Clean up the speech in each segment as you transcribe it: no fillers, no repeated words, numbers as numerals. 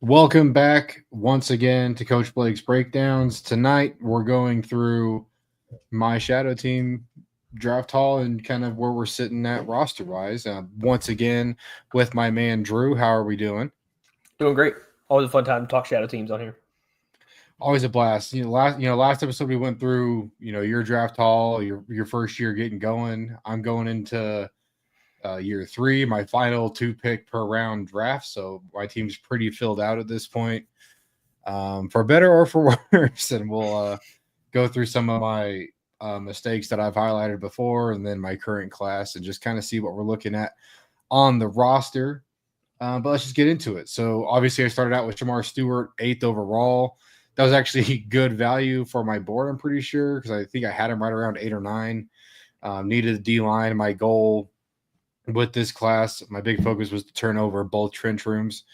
Welcome back once again to Coach Blake's Breakdowns. Tonight we're going through my shadow team draft haul and kind of where we're sitting at roster wise. Once again with my man Drew. How are we doing? Doing great. Always a fun time to talk shadow teams on here. Always a blast. Last episode we went through your draft haul, your first year getting going. I'm going into year three, my final two pick per round draft. So my team's pretty filled out at this point, for better or for worse. And we'll go through some of my mistakes that I've highlighted before, and then my current class, and just kind of see what we're looking at on the roster. But let's just get into it. So obviously, I started out with Shamar Stewart, 8th overall. That was actually good value for my board, I'm pretty sure, because I think I had him right around 8 or 9. Needed a D line. My goal with this class, my big focus was to turn over both trench rooms.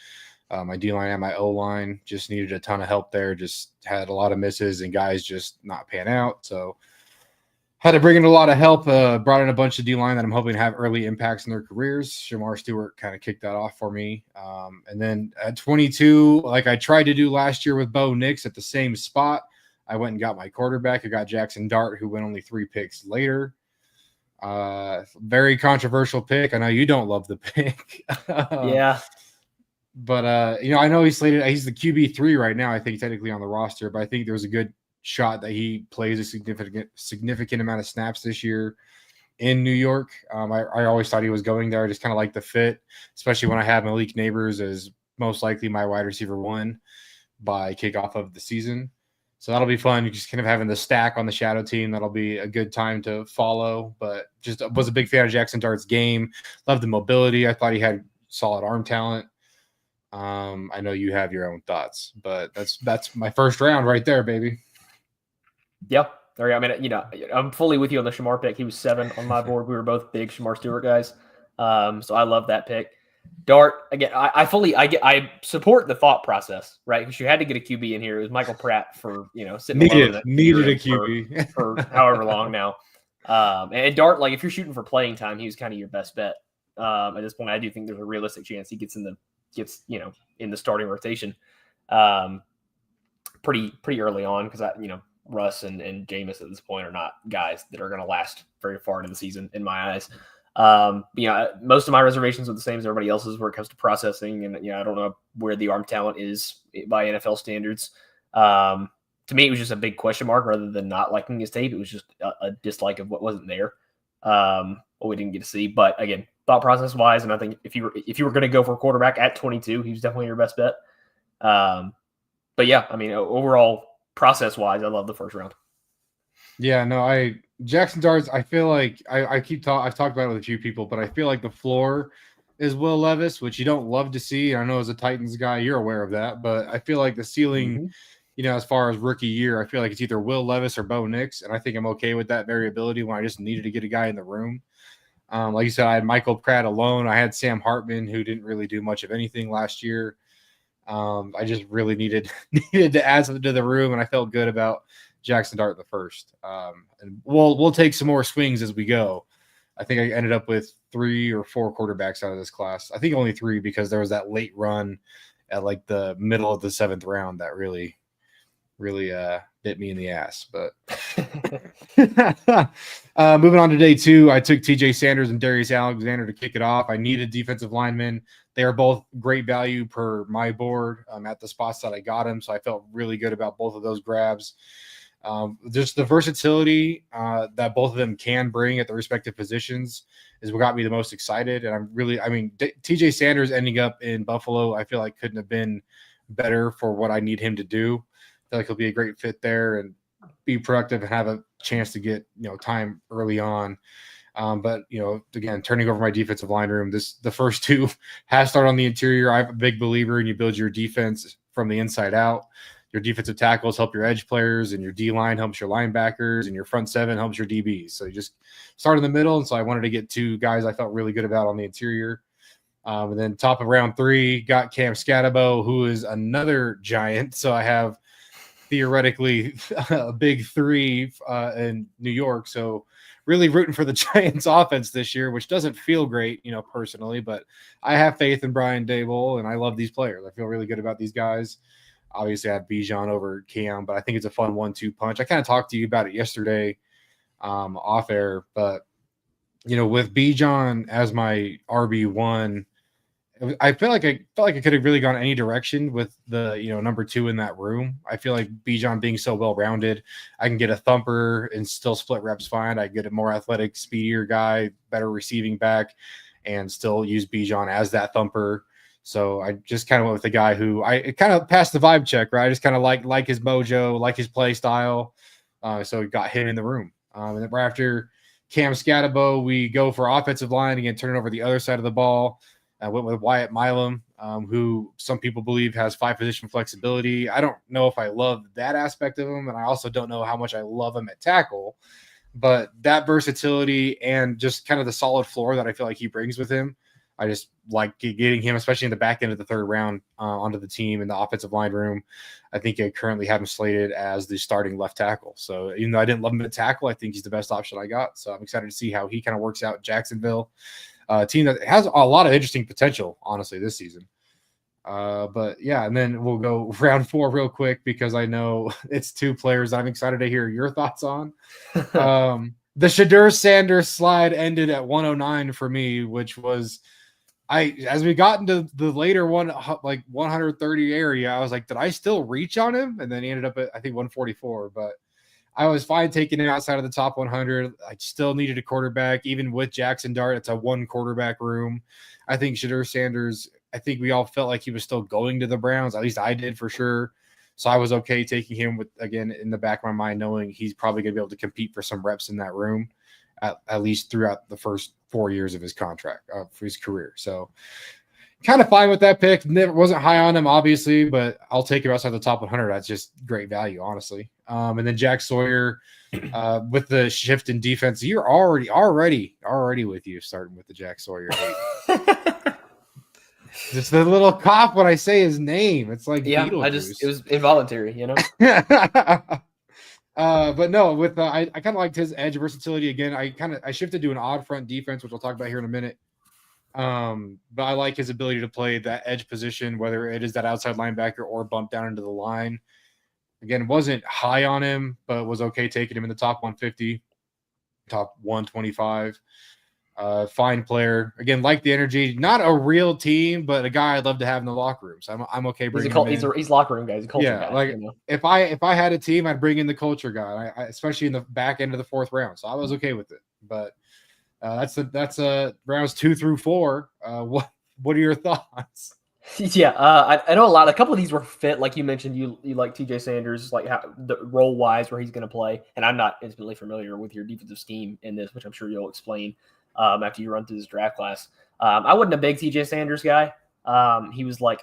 My D line and my O line just needed a ton of help there. Just had a lot of misses and guys just not pan out. So had to bring in a lot of help. Brought in a bunch of D line that I'm hoping to have early impacts in their careers. Shamar Stewart kind of kicked that off for me. And then at 22, like I tried to do last year with Bo Nix at the same spot, I went and got my quarterback. I got Jackson Dart, who went only 3 picks later. Very controversial pick. I know you don't love the pick. Yeah. But I know he's slated. He's the QB3 right now. I think technically on the roster, but I think there's a good shot that he plays a significant amount of snaps this year in New York. I always thought he was going there. I just kind of like the fit, especially when I have Malik Neighbors as most likely my wide receiver 1 by kickoff of the season. So that'll be fun. Just kind of having the stack on the shadow team. That'll be a good time to follow. But just was a big fan of Jackson Dart's game. Loved the mobility. I thought he had solid arm talent. I know you have your own thoughts, but that's my first round right there, baby. Yeah. There you go. I mean, I'm fully with you on the Shamar pick. He was 7 on my board. We were both big Shamar Stewart guys. So I love that pick. Dart, again, I support the thought process, right? Because you had to get a QB in here. It was Michael Pratt for, sitting alone needed a QB for however long now. And Dart, like if you're shooting for playing time, he was kind of your best bet. At this point, I do think there's a realistic chance he gets in the starting rotation pretty early on, because Russ and Jameis at this point are not guys that are going to last very far into the season in my eyes. Most of my reservations are the same as everybody else's where it comes to processing, and I don't know where the arm talent is by NFL standards. To me, it was just a big question mark rather than not liking his tape. It was just a dislike of what wasn't there, what we didn't get to see. But again, thought process wise, and I think if you were going to go for a quarterback at 22, he was definitely your best bet. But yeah, I mean, overall process wise, I love the first round. Yeah, no, Jackson Darts, I feel like I've talked about it with a few people, but I feel like the floor is Will Levis, which you don't love to see. I know as a Titans guy, you're aware of that, but I feel like the ceiling, as far as rookie year, I feel like it's either Will Levis or Bo Nix, and I think I'm okay with that variability when I just needed to get a guy in the room. Like you said, I had Michael Pratt alone. I had Sam Hartman, who didn't really do much of anything last year. I just really needed to add something to the room, and I felt good about Jackson Dart the first. And we'll take some more swings as we go. I think I ended up with 3 or 4 quarterbacks out of this class. I think only 3 because there was that late run at like the middle of the 7th round that really bit me in the ass. But moving on to day 2, I took TJ Sanders and Darius Alexander to kick it off. I needed defensive linemen. They are both great value per my board at the spots that I got them. So I felt really good about both of those grabs. Just the versatility that both of them can bring at the respective positions is what got me the most excited. And TJ Sanders ending up in Buffalo, I feel like couldn't have been better for what I need him to do. I feel like he'll be a great fit there and be productive and have a chance to get, time early on. But again, turning over my defensive line room, the first 2 has started on the interior. I'm a big believer in you build your defense from the inside out. Your defensive tackles help your edge players, and your D line helps your linebackers, and your front 7 helps your DBs. So you just start in the middle. And so I wanted to get 2 guys I felt really good about on the interior. And then top of round 3, got Cam Scatabo, who is another giant. So I have theoretically a big 3 in New York. So really rooting for the Giants offense this year, which doesn't feel great, personally, but I have faith in Brian Daboll and I love these players. I feel really good about these guys. Obviously, I have Bijan over Cam, but I think it's a fun 1-2 punch. I kind of talked to you about it yesterday off air, but with Bijan as my RB1, I felt like I could have really gone any direction with the number 2 in that room. I feel like Bijan being so well rounded, I can get a thumper and still split reps fine. I get a more athletic, speedier guy, better receiving back, and still use Bijan as that thumper. So I just kind of went with the guy who I kind of passed the vibe check, right? I just kind of like his mojo, like his play style. So it got hit in the room. And then right after Cam Scatabo, we go for offensive line again, turn it over the other side of the ball. I went with Wyatt Milam, who some people believe has 5-position flexibility. I don't know if I love that aspect of him, and I also don't know how much I love him at tackle. But that versatility and just kind of the solid floor that I feel like he brings with him, I just like getting him, especially in the back end of the third round, onto the team in the offensive line room. I think I currently have him slated as the starting left tackle. So even though I didn't love him at tackle, I think he's the best option I got. So I'm excited to see how he kind of works out in Jacksonville. Team that has a lot of interesting potential, honestly, this season. But yeah, and then we'll go round 4 real quick because I know it's 2 players I'm excited to hear your thoughts on. The Shedeur Sanders slide ended at 109 for me, which was as we got into the later one, like 130 area, I was like, did I still reach on him? And then he ended up at, I think, 144, but I was fine taking him outside of the top 100. I still needed a quarterback, even with Jackson Dart. It's a 1 quarterback room. I think Shedeur Sanders, I think we all felt like he was still going to the Browns. At least I did for sure. So I was okay taking him with, again, in the back of my mind, knowing he's probably going to be able to compete for some reps in that room, at least throughout the first 4 years of his contract, for his career. So kind of fine with that pick. Never wasn't high on him, obviously, but I'll take him outside the top 100. That's just great value, honestly. And then Jack Sawyer, with the shift in defense, you're already with you starting with the Jack Sawyer. Just the little cough when I say his name. It's like Beetlejuice. It was involuntary, But no, with I kind of liked his edge versatility again. I shifted to an odd front defense, which I'll talk about here in a minute. But I like his ability to play that edge position, whether it is that outside linebacker or bump down into the line. Again, wasn't high on him, but was okay taking him in the top 150, top 125. Fine player. Again, like the energy. Not a real team, but a guy I'd love to have in the locker room. So I'm okay bringing him in. He's locker room guy. He's a culture guy. Like if I had a team, I'd bring in the culture guy, especially in the back end of the 4th round. So I was okay with it. But that's rounds 2 through 4. What are your thoughts? Yeah, I know a couple of these were fit, like you mentioned. You like TJ Sanders, like how the role wise where he's going to play. And I'm not intimately familiar with your defensive scheme in this, which I'm sure you'll explain after you run through this draft class. I wasn't a big TJ Sanders guy. He was like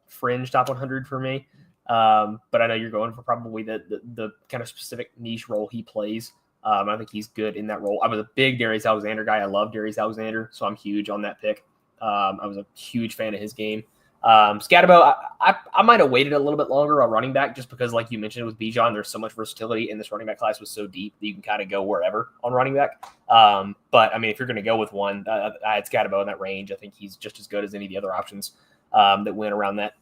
fringe top 100 for me. But I know you're going for probably the kind of specific niche role he plays. I think he's good in that role. I was a big Darius Alexander guy. I love Darius Alexander, so I'm huge on that pick. I was a huge fan of his game. Scatabo, I might have waited a little bit longer on running back just because, like you mentioned, with Bijan, there's so much versatility, and this running back class was so deep that you can kind of go wherever on running back. But, I mean, if you're going to go with one, I had Scatabo in that range. I think he's just as good as any of the other options that went around that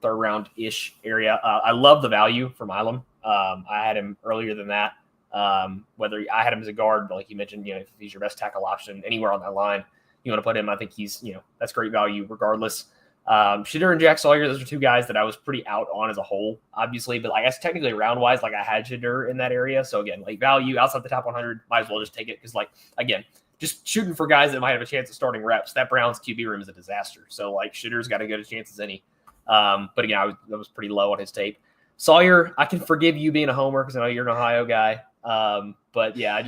third round-ish area. I love the value for Milam. I had him earlier than that. Whether I had him as a guard, but like you mentioned, if he's your best tackle option anywhere on that line, you want to put him. I think he's, that's great value regardless. Shedeur and Jack Sawyer, those are 2 guys that I was pretty out on as a whole, obviously, but I guess technically round wise, like I had Shedeur in that area. So again, like value outside the top 100, might as well just take it. Cause again, just shooting for guys that might have a chance of starting reps. That Browns QB room is a disaster. So like Shedeur's got as good a chance as any. But again, I was pretty low on his tape. Sawyer, I can forgive you being a homer because I know you're an Ohio guy. But yeah,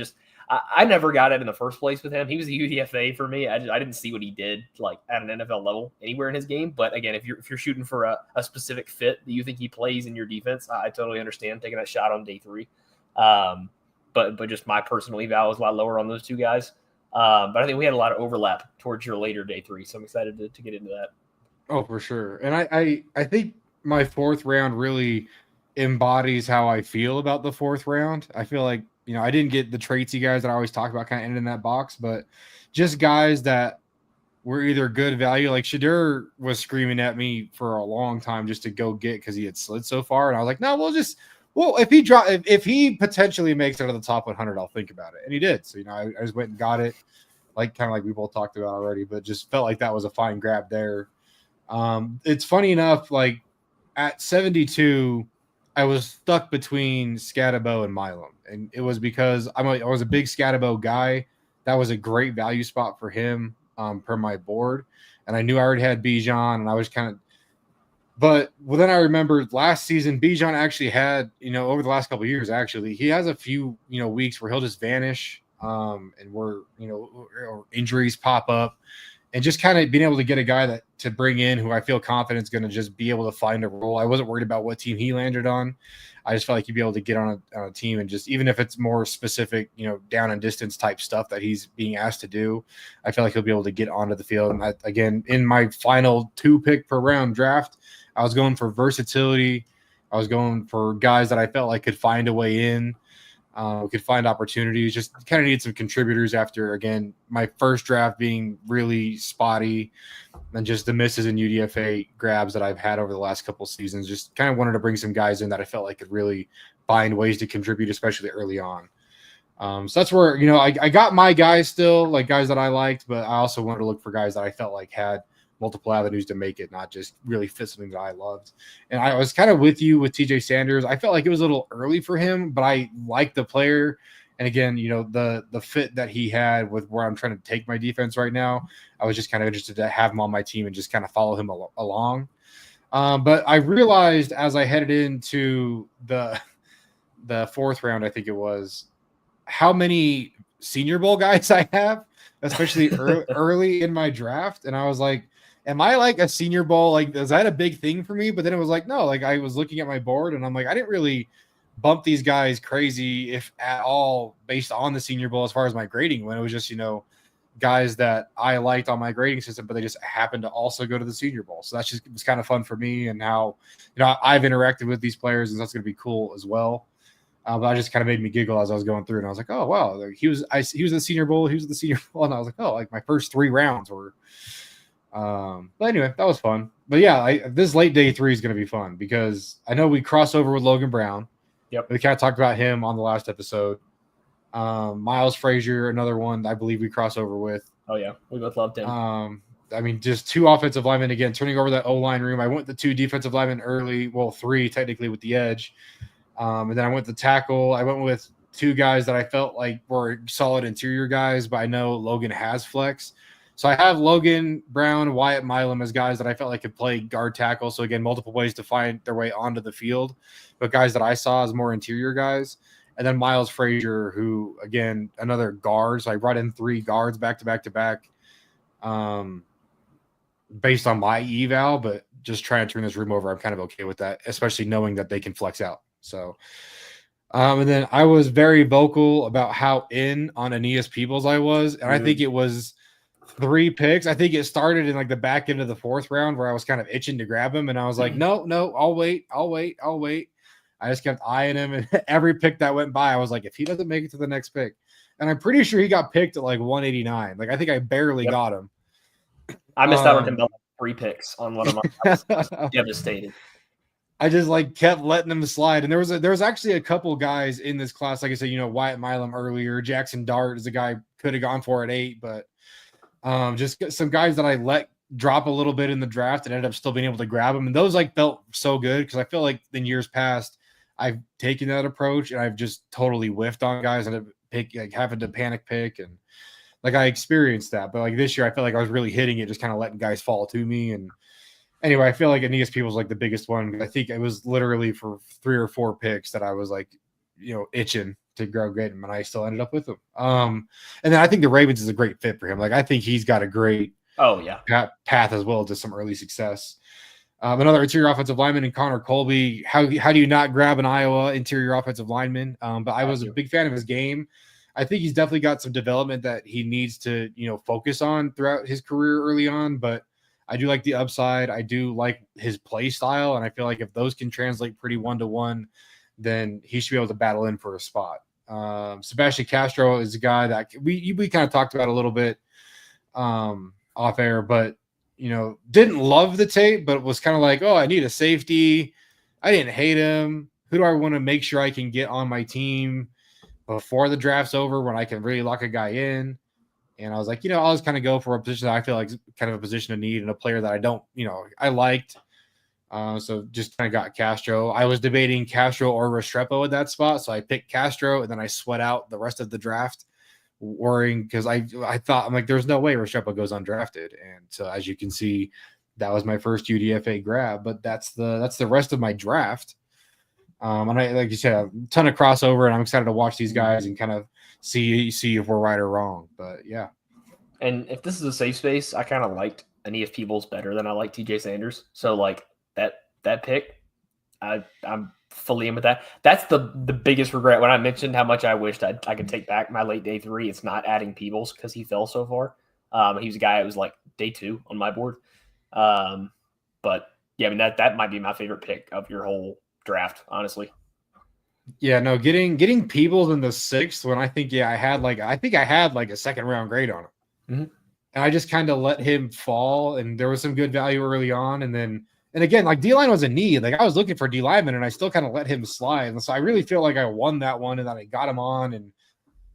I never got it in the first place with him. He was a UDFA for me. I didn't see what he did like at an NFL level anywhere in his game. But again, if you're shooting for a specific fit that you think he plays in your defense, I totally understand taking that shot on day 3. But just my personal eval was a lot lower on those 2 guys. But I think we had a lot of overlap towards your later day 3. So I'm excited to get into that. Oh, for sure. And I think my 4th round really embodies how I feel about the 4th round. I feel like I didn't get the traitsy guys that I always talk about kind of ended in that box, but just guys that were either good value. Like Shadur was screaming at me for a long time just to go get because he had slid so far, and I was like, no, if he potentially makes it out of the top 100, I'll think about it, and he did. So I just went and got it, like kind of like we both talked about already, but just felt like that was a fine grab there. It's funny enough, like at 72, I was stuck between Scatabo and Milam, and it was because I was a big Scatabo guy. That was a great value spot for him per my board, and I knew I already had Bijan, and I was kind of. But then I remember last season, Bijan actually had, over the last couple of years, actually, he has a few, weeks where he'll just vanish, and or injuries pop up, and just kind of being able to get a guy to bring in who I feel confident is going to just be able to find a role. I wasn't worried about what team he landed on. I just felt like he'd be able to get on a team and just, even if it's more specific, down and distance type stuff that he's being asked to do, I feel like he'll be able to get onto the field. And again, in my final 2 pick per round draft, I was going for versatility. I was going for guys that I felt like could find a way in, could find opportunities, just kind of need some contributors after, again, my first draft being really spotty and just the misses in UDFA grabs that I've had over the last couple of seasons. Just kind of wanted to bring some guys in that I felt like could really find ways to contribute, especially early on. So that's where, I got my guys still, like guys that I liked, but I also wanted to look for guys that I felt like had multiple avenues to make it, not just really fit something that I loved. And I was kind of with you with TJ Sanders. I felt like it was a little early for him, but I liked the player. And again, the fit that he had with where I'm trying to take my defense right now, I was just kind of interested to have him on my team and just kind of follow him along. But I realized as I headed into the 4th round, I think it was, how many Senior Bowl guys I have, especially early in my draft. And I was like, am I like a Senior Bowl? Like, is that a big thing for me? But then it was like, no, like I was looking at my board and I'm like, I didn't really bump these guys crazy, if at all, based on the Senior Bowl as far as my grading went. It was just, guys that I liked on my grading system, but they just happened to also go to the Senior Bowl. So that's just, it was kind of fun for me and how, I've interacted with these players, and that's going to be cool as well. But I just kind of made me giggle as I was going through, and I was like, oh, wow, he was the Senior Bowl. He was the Senior Bowl. And I was like, oh, like my first 3 rounds were. But anyway, that was fun. But yeah, this late day 3 is going to be fun because I know we cross over with Logan Brown. Yep. We kind of talked about him on the last episode. Miles Frazier, another one I believe we cross over with. Oh yeah, we both loved him. I mean, just 2 offensive linemen again, turning over that O-line room. I went the 2 defensive linemen early, well, 3 technically with the edge. And then I went the tackle. I went with 2 guys that I felt like were solid interior guys, but I know Logan has flex. So I have Logan Brown, Wyatt Milam as guys that I felt like could play guard tackle. So again, multiple ways to find their way onto the field, but guys that I saw as more interior guys. And then Miles Frazier, who again, another guard. So I brought in 3 guards back to back to back, based on my eval, but just trying to turn this room over. I'm kind of okay with that, especially knowing that they can flex out. So, and then I was very vocal about how in on Aeneas Peebles I was, and I think it was 3 picks. I think it started in like the back end of the 4th round where I was kind of itching to grab him, and I was like, no, I'll wait. I just kept eyeing him, and every pick that went by, I was like, if he doesn't make it to the next pick, and I'm pretty sure he got picked at like 189. Like I think I barely got him. I missed out on him about 3 picks on one of my. I was devastated. I just like kept letting them slide. And there was actually a couple guys in this class. Like I said, Wyatt Milam earlier, Jackson Dart is a guy could have gone for at 8, but just some guys that I let drop a little bit in the draft and ended up still being able to grab them. And those like felt so good because I feel like in years past, I've taken that approach and I've just totally whiffed on guys and having to panic pick. And like, I experienced that, but like this year, I felt like I was really hitting it, just kind of letting guys fall to me. And anyway, I feel like Aeneas Peebles like the biggest one. I think it was literally for 3 or 4 picks that I was like, itching to go get him, and I still ended up with him. And then I think the Ravens is a great fit for him. Like I think he's got a great path as well to some early success. Another interior offensive lineman in Connor Colby. How do you not grab an Iowa interior offensive lineman? But I was a big fan of his game. I think he's definitely got some development that he needs to focus on throughout his career early on, but I do like the upside. I do like his play style, and I feel like if those can translate pretty 1-to-1, then he should be able to battle in for a spot. Sebastian Castro is a guy that we kind of talked about a little bit off air, but didn't love the tape, but was kind of like, oh, I need a safety. I didn't hate him. Who do I want to make sure I can get on my team before the draft's over when I can really lock a guy in? And I was like, I'll just kind of go for a position that I feel like is kind of a position of need and a player that I don't, I liked. So just kind of got Castro. I was debating Castro or Restrepo at that spot. So I picked Castro and then I sweat out the rest of the draft worrying because I thought, I'm like, there's no way Restrepo goes undrafted. And so as you can see, that was my first UDFA grab, but that's the rest of my draft. And I, like you said, a ton of crossover, and I'm excited to watch these guys and kind of see if we're right or wrong. But yeah. And if this is a safe space, I kind of liked Aeneas Peebles better than I like TJ Sanders. So like that pick, I'm fully in with that. That's the biggest regret. When I mentioned how much I wished I could take back my late day 3, it's not adding Peebles because he fell so far. He was a guy that was like day 2 on my board. But yeah, I mean that might be my favorite pick of your whole draft, honestly. Yeah, no, getting Peebles in the 6th when I think I had like a second round grade on him. Mm-hmm. And I just kind of let him fall, and there was some good value early on, and again, like D-line was a need. Like I was looking for D-lineman, and I still kind of let him slide. And so I really feel like I won that one, and then I got him on, and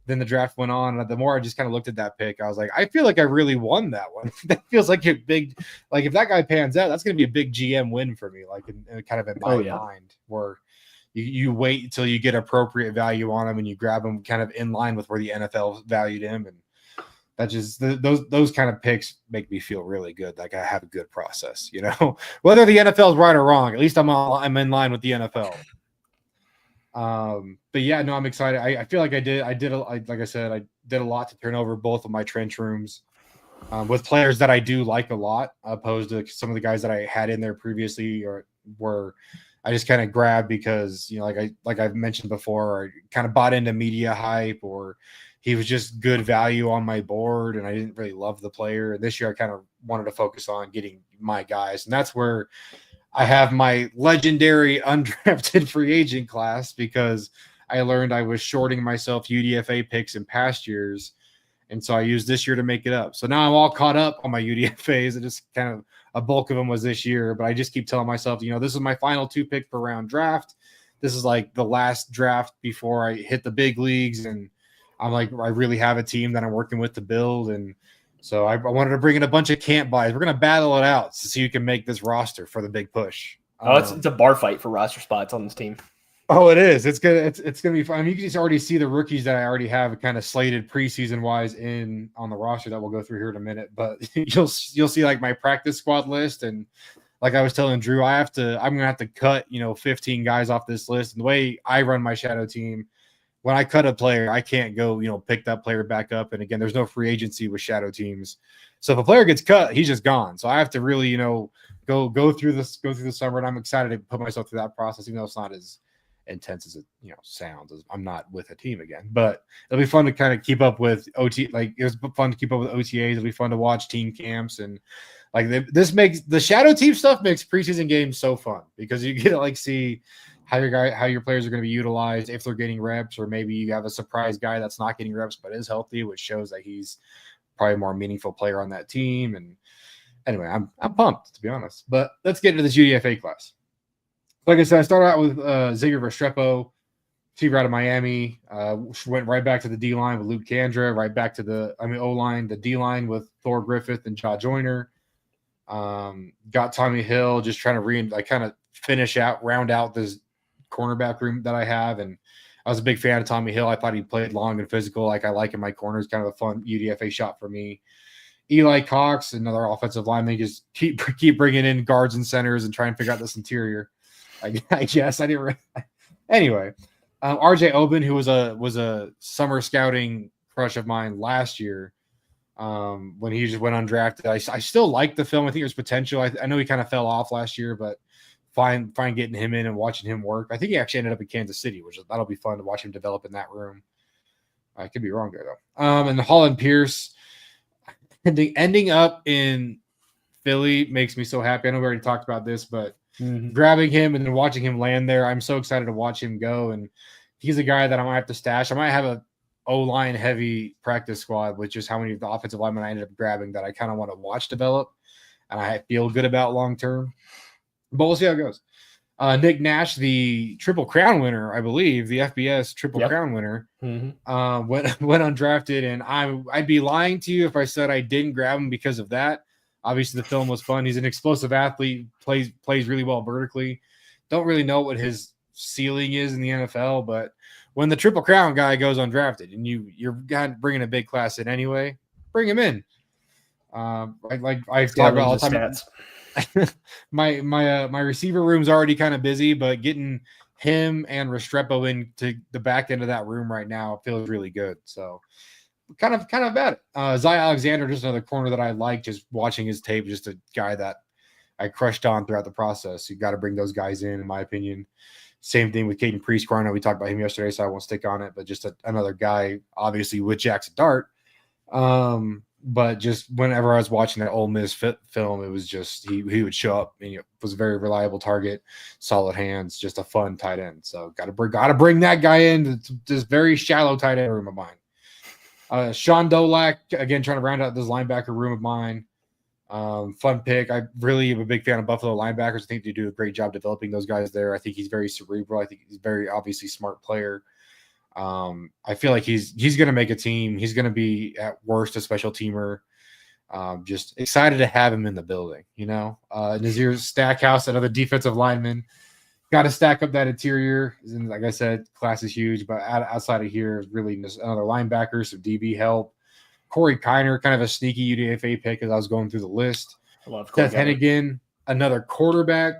then the draft went on. And the more I just kind of looked at that pick, I was like, I feel like I really won that one. That feels like a big, like if that guy pans out, that's going to be a big GM win for me. Like in kind of in my mind, where you wait until you get appropriate value on him and you grab him kind of in line with where the NFL valued him, and that just those kind of picks make me feel really good. Like I have a good process, whether the NFL is right or wrong. At least I'm in line with the NFL. But yeah, no, I'm excited. I feel like like I said, I did a lot to turn over both of my trench rooms with players that I do like a lot, opposed to some of the guys that I had in there previously or were I just kind of grabbed because like I've mentioned before, I kind of bought into media hype or he was just good value on my board and I didn't really love the player. And this year I kind of wanted to focus on getting my guys, and that's where I have my legendary undrafted free agent class because I learned I was shorting myself UDFA picks in past years. And so I used this year to make it up. So now I'm all caught up on my UDFAs. It just kind of a bulk of them was this year, but I just keep telling myself, this is my final 2 pick per round draft. This is like the last draft before I hit the big leagues. And I'm like, I really have a team that I'm working with to build. And so I wanted to bring in a bunch of camp buys. We're going to battle it out to see who can make this roster for the big push. It's a bar fight for roster spots on this team. Oh, it is. It's gonna be fun. I mean, you can just already see the rookies that I already have kind of slated preseason wise on the roster that we'll go through here in a minute. But you'll see like my practice squad list, and like I was telling Drew, I'm gonna have to cut 15 guys off this list. And the way I run my shadow team, when I cut a player, I can't go pick that player back up. And again, there's no free agency with shadow teams, so if a player gets cut, he's just gone. So I have to really go through the summer, and I'm excited to put myself through that process, even though it's not as intense as it sounds. I'm not with a team again, but it'll be fun to kind of keep up with OT. Like it was fun to keep up with OTAs. It'll be fun to watch team camps, and like this makes the shadow team stuff makes preseason games so fun because you get to like see how your players are going to be utilized, if they're getting reps, or maybe you have a surprise guy that's not getting reps but is healthy, which shows that he's probably a more meaningful player on that team. And anyway, I'm pumped, to be honest. But let's get into this UDFA class. Like I said, I started out with Xavier Restrepo, receiver out of Miami. Went right back to the D-line with Luke Kandra, right back to the O-line, the D-line with Thor Griffith and Jaw Joyner. Got Tommy Hill, just trying to round out this cornerback room that I have. And I was a big fan of Tommy Hill. I thought he played long and physical like I like in my corners, kind of a fun UDFA shot for me. Eli Cox, another offensive lineman, just keep bringing in guards and centers and try and figure out this interior. I guess I didn't. Anyway, RJ Oben, who was a summer scouting crush of mine last year, when he just went undrafted. I still like the film. I think there's potential. I know he kind of fell off last year, but fine getting him in and watching him work. I think he actually ended up in Kansas City, that'll be fun to watch him develop in that room. I could be wrong there though. And Holland Pierce ending up in Philly makes me so happy. I know we already talked about this, but grabbing him and then watching him land there, I'm so excited to watch him go. And he's a guy that I might have to stash. I might have a O-line heavy practice squad with just how many of the offensive linemen I ended up grabbing that I kind of want to watch develop and I feel good about long term. But we'll see how it goes. Nick Nash, the Triple Crown winner, I believe, the FBS Triple Crown winner, went undrafted, and I'd be lying to you if I said I didn't grab him because of that. Obviously, the film was fun. He's an explosive athlete, plays really well vertically. Don't really know what his ceiling is in the NFL, but when the Triple Crown guy goes undrafted and you're bringing a big class in anyway, bring him in. I've talked about all the time. my receiver room's already kind of busy, but getting him and Restrepo into the back end of that room right now feels really good. So kind of bad. Zy Alexander, just another corner that I like, just watching his tape, just a guy that I crushed on throughout the process. You got to bring those guys in my opinion. Same thing with Caden Prieskorn. I know we talked about him yesterday, so I won't stick on it, but just another guy, obviously with Jackson Dart. But just whenever I was watching that Ole Miss film, it was just he would show up and was a very reliable target, solid hands, just a fun tight end. So got to bring that guy in to this very shallow tight end room of mine. Sean Dolak, again, trying to round out this linebacker room of mine. Fun pick. I really am a big fan of Buffalo linebackers. I think they do a great job developing those guys there. I think he's very cerebral. I think he's very obviously smart player. I feel like he's going to make a team. He's going to be at worst a special teamer. Just excited to have him in the building, Nazir Stackhouse, another defensive lineman. Got to stack up that interior. And like I said, class is huge, but outside of here is really just another linebacker, some DB help. Corey Kiner, kind of a sneaky UDFA pick as I was going through the list. I love Seth Hennigan, another quarterback.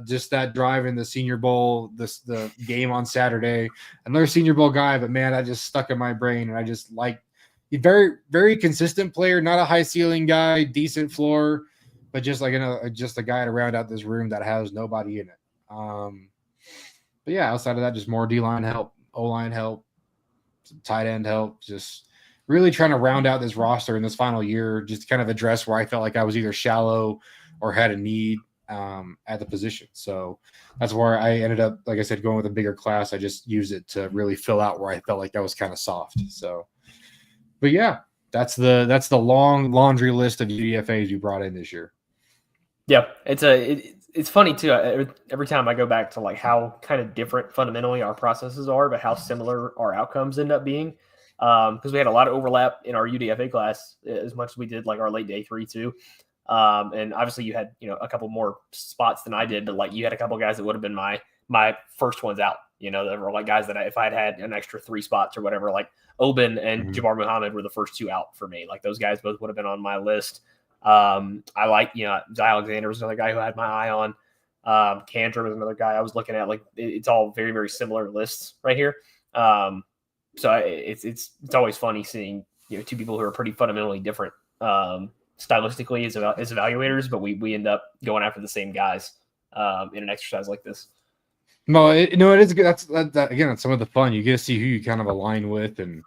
Just that drive in the Senior Bowl, the game on Saturday. Another Senior Bowl guy, but man, that just stuck in my brain, and I just like he's very, very consistent player, not a high ceiling guy, decent floor, but just like just a guy to round out this room that has nobody in it. But yeah, outside of that, just more D-line help, O-line help, some tight end help, just really trying to round out this roster in this final year, just kind of address where I felt like I was either shallow or had a need at the position. So that's where I ended up, like I said, going with a bigger class. I just used it to really fill out where I felt like that was kind of soft. So, but yeah, that's the long laundry list of UDFAs you brought in this year. Yeah, it's funny too. Every time I go back to like how kind of different fundamentally our processes are, but how similar our outcomes end up being. Because we had a lot of overlap in our UDFA class as much as we did like our late day 3 too. And obviously you had, a couple more spots than I did, but like you had a couple guys that would have been my first ones out, that were like guys that if I'd had an extra 3 spots or whatever, like Oben and Jabbar Muhammad were the first 2 out for me. Like those guys both would have been on my list. I like, Zy Alexander was another guy who I had my eye on. Cantor was another guy I was looking at. Like it's all very, very similar lists right here. So it's always funny seeing, 2 people who are pretty fundamentally different, stylistically as evaluators, but we end up going after the same guys in an exercise like this. No, it is good. That's again, that's some of the fun. You get to see who you kind of align with, and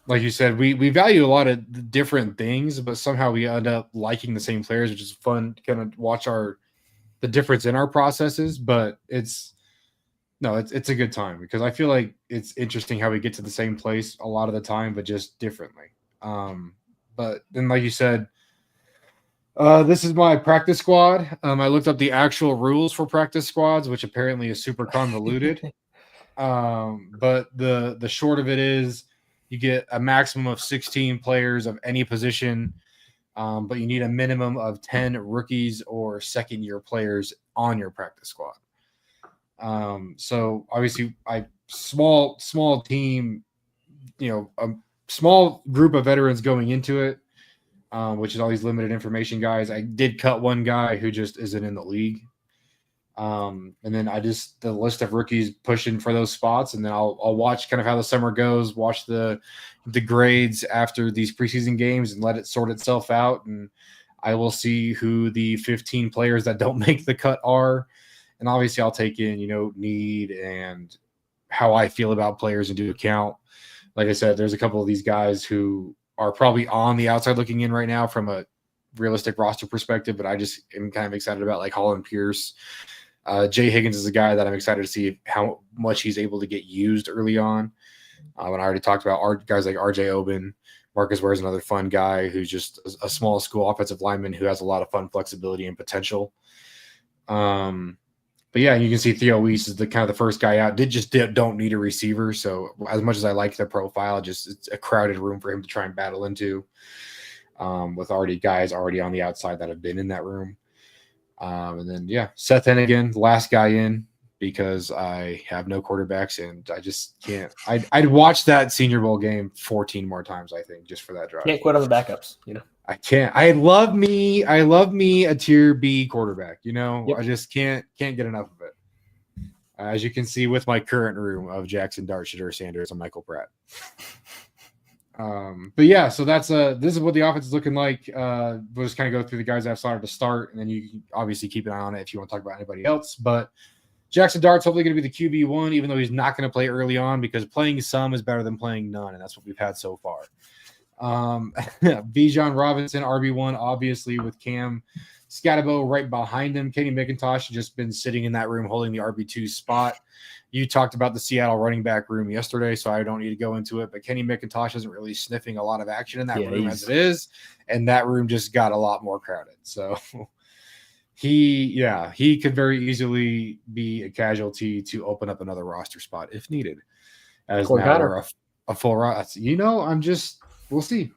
like you said, we value a lot of different things, but somehow we end up liking the same players, which is fun to kind of watch the difference in our processes. But it's a good time because I feel like it's interesting how we get to the same place a lot of the time, but just differently. But then, like you said, this is my practice squad. I looked up the actual rules for practice squads, which apparently is super convoluted. But the short of it is you get a maximum of 16 players of any position, but you need a minimum of 10 rookies or second-year players on your practice squad. So obviously, small team, a small group of veterans going into it, which is all these limited information guys. I did cut one guy who just isn't in the league. And then the list of rookies pushing for those spots. And then I'll watch kind of how the summer goes, watch the grades after these preseason games and let it sort itself out. And I will see who the 15 players that don't make the cut are. And obviously I'll take in, need and how I feel about players into account. Like I said, there's a couple of these guys who are probably on the outside looking in right now from a realistic roster perspective, but I just am kind of excited about like Holland Pierce, Jay Higgins is a guy that I'm excited to see how much he's able to get used early on. When I already talked about guys like RJ Oben, Marcus Ware is another fun guy who's just a small school offensive lineman who has a lot of fun flexibility and potential. But yeah, you can see Theo Weiss is the kind of the first guy out. Don't need a receiver. So as much as I like the profile, it's a crowded room for him to try and battle into, with guys already on the outside that have been in that room. And then Seth Hennigan, the last guy in, because I have no quarterbacks and I just can't. I'd watch that Senior Bowl game 14 more times, I think, just for that drive. Can't quit on the backups, I can't. I love me a tier B quarterback. Yep. I just can't get enough of it. As you can see with my current room of Jackson Dart, Shedeur Sanders, and Michael Pratt. But yeah, so that's this is what the offense is looking like. We'll just kind of go through the guys I've started to start, and then you can obviously keep an eye on it if you want to talk about anybody else. But Jackson Dart's hopefully going to be the QB1, even though he's not going to play early on, because playing some is better than playing none, and that's what we've had so far. Bijan Robinson, RB1, obviously, with Cam Scatabo right behind him. Kenny McIntosh has just been sitting in that room holding the RB2 spot. You talked about the Seattle running back room yesterday, so I don't need to go into it, but Kenny McIntosh isn't really sniffing a lot of action in that room as it is, and that room just got a lot more crowded. So he could very easily be a casualty to open up another roster spot if needed. As now we're a full roster. We'll see.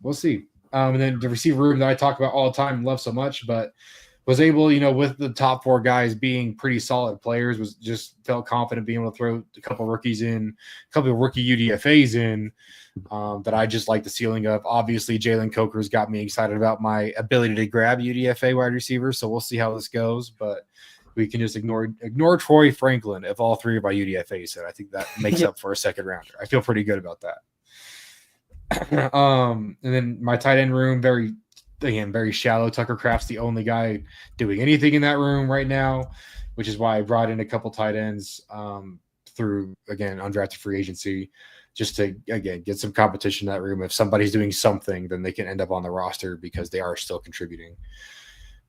And then the receiver room that I talk about all the time, love so much, but was able, with the top four guys being pretty solid players, felt confident being able to throw a couple of rookies in, a couple of rookie UDFAs in, that I just like the ceiling of. Obviously, Jalen Coker's got me excited about my ability to grab UDFA wide receivers, so we'll see how this goes, but we can just ignore Troy Franklin if all three of our UDFAs said. I think that makes up for a second rounder. I feel pretty good about that. And then my tight end room, very shallow. Tucker Kraft's the only guy doing anything in that room right now, which is why I brought in a couple tight ends through, again, undrafted free agency, just to, again, get some competition in that room. If somebody's doing something, then they can end up on the roster because they are still contributing.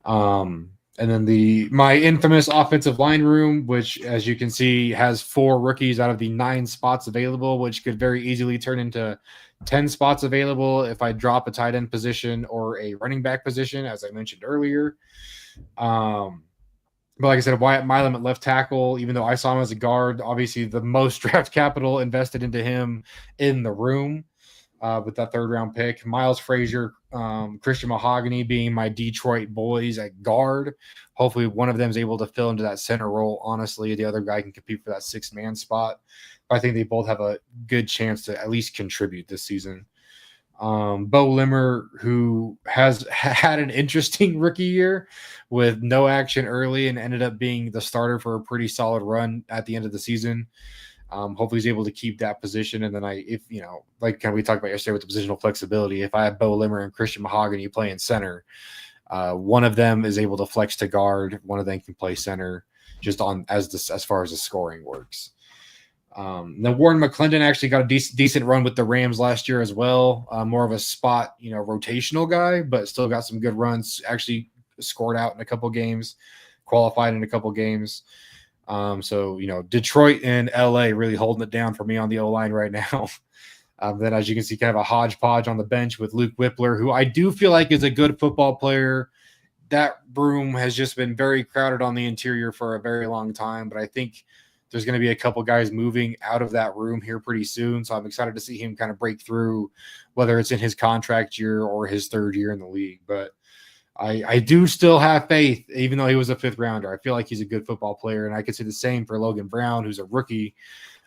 And then my infamous offensive line room, which, as you can see, has 4 rookies out of the 9 spots available, which could very easily turn into 10 spots available if I drop a tight end position or a running back position, as I mentioned earlier. But like I said, Wyatt Milam at left tackle, even though I saw him as a guard, obviously the most draft capital invested into him in the room with that 3rd round pick. Miles Frazier, Christian Mahogany being my Detroit boys at guard. Hopefully one of them is able to fill into that center role. Honestly, the other guy can compete for that 6-man spot. I think they both have a good chance to at least contribute this season. Bo Limmer, who has had an interesting rookie year with no action early and ended up being the starter for a pretty solid run at the end of the season. Hopefully he's able to keep that position. And then like we talked about yesterday with the positional flexibility, if I have Bo Limmer and Christian Mahogany playing center, one of them is able to flex to guard. One of them can play center just as far as the scoring works. Then Warren McClendon actually got a decent run with the Rams last year as well. More of a spot, rotational guy, but still got some good runs. Actually scored out in a couple games, qualified in a couple games. So Detroit and LA really holding it down for me on the O-line right now. Then, as you can see, kind of a hodgepodge on the bench with Luke Whippler, who I do feel like is a good football player. That room has just been very crowded on the interior for a very long time, but I think there's going to be a couple guys moving out of that room here pretty soon. So I'm excited to see him kind of break through, whether it's in his contract year or his 3rd year in the league. But I do still have faith, even though he was a 5th rounder. I feel like he's a good football player, and I could say the same for Logan Brown, who's a rookie.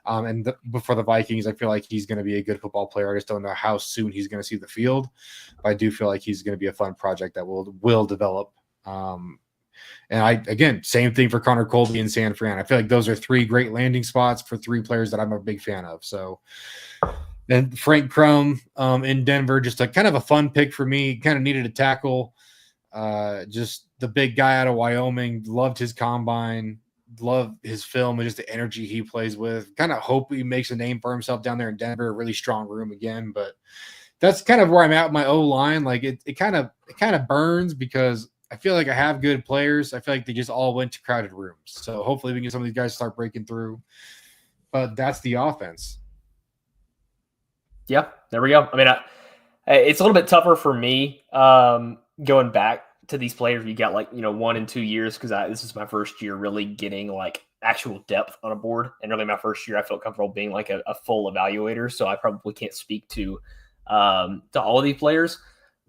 For the Vikings, I feel like he's going to be a good football player. I just don't know how soon he's going to see the field. But I do feel like he's going to be a fun project that will develop. And same thing for Connor Colby and San Fran. I feel like those are 3 great landing spots for 3 players that I'm a big fan of. So then Frank Crum in Denver, just a kind of a fun pick for me. Kind of needed a tackle. Just the big guy out of Wyoming. Loved his combine. Love his film and just the energy he plays with. Kind of hope he makes a name for himself down there in Denver. A really strong room again, but that's kind of where I'm at with my O-line. Like it kind of burns because I feel like I have good players. I feel like they just all went to crowded rooms. So hopefully we can get some of these guys start breaking through. But that's the offense. Yeah, there we go. I mean, it's a little bit tougher for me going back to these players. You got 1 and 2 years because this is my first year really getting like actual depth on a board, and really my first year I felt comfortable being like a full evaluator. So I probably can't speak to all of these players,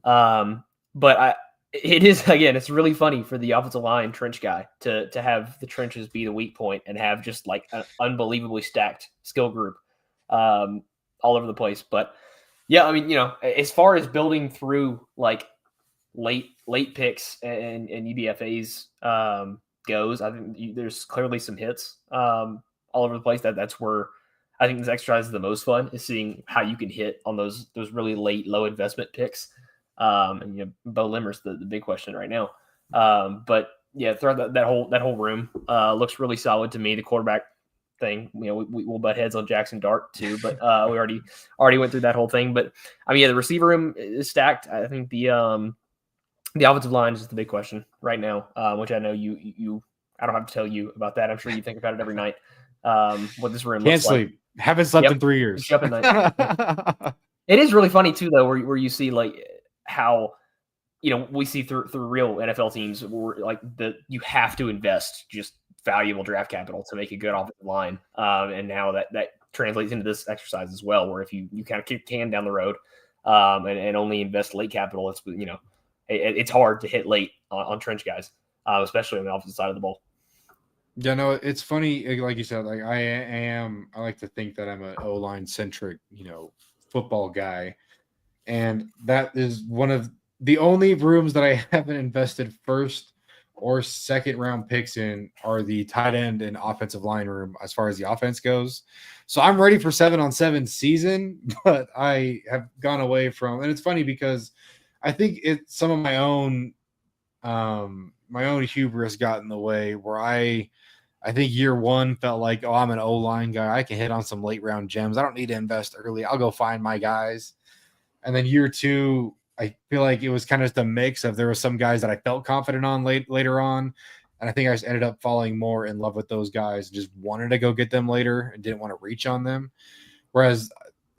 but it is, again, it's really funny for the offensive line trench guy to have the trenches be the weak point and have just like an unbelievably stacked skill group all over the place. But yeah, I mean, as far as building through like late picks and UDFA's goes, I think there's clearly some hits all over the place. That's where I think this exercise is the most fun, is seeing how you can hit on those really late low investment picks. And Bo Limmer's the big question right now. But yeah, throughout that whole room looks really solid to me. The quarterback thing, we'll butt heads on Jackson Dart too, but we already went through that whole thing. But I mean, yeah, the receiver room is stacked. I think the offensive line is the big question right now, which I know you I don't have to tell you about that. I'm sure you think about it every night. What this room Can't looks sleep. like. Haven't slept in 3 years. It is really funny too, though, where you see like how we see through real NFL teams where like you have to invest just valuable draft capital to make a good offensive line, and now that translates into this exercise as well, where if you kind of kick the can down the road and only invest late capital, it's hard to hit late on trench guys, especially on the offensive side of the ball. Yeah, no, it's funny. Like you said, like I like to think that I'm an O-line centric, football guy. And that is one of the only rooms that I haven't invested first or second round picks in are the tight end and offensive line room as far as the offense goes. So I'm ready for 7-on-7 season, but I have gone away from, and it's funny because I think it's some of my own hubris got in the way where I think year one felt like, I'm an O-line guy. I can hit on some late round gems. I don't need to invest early. I'll go find my guys. And then year two, I feel like it was kind of just a mix of there were some guys that I felt confident on later on. And I think I just ended up falling more in love with those guys and just wanted to go get them later and didn't want to reach on them. Whereas,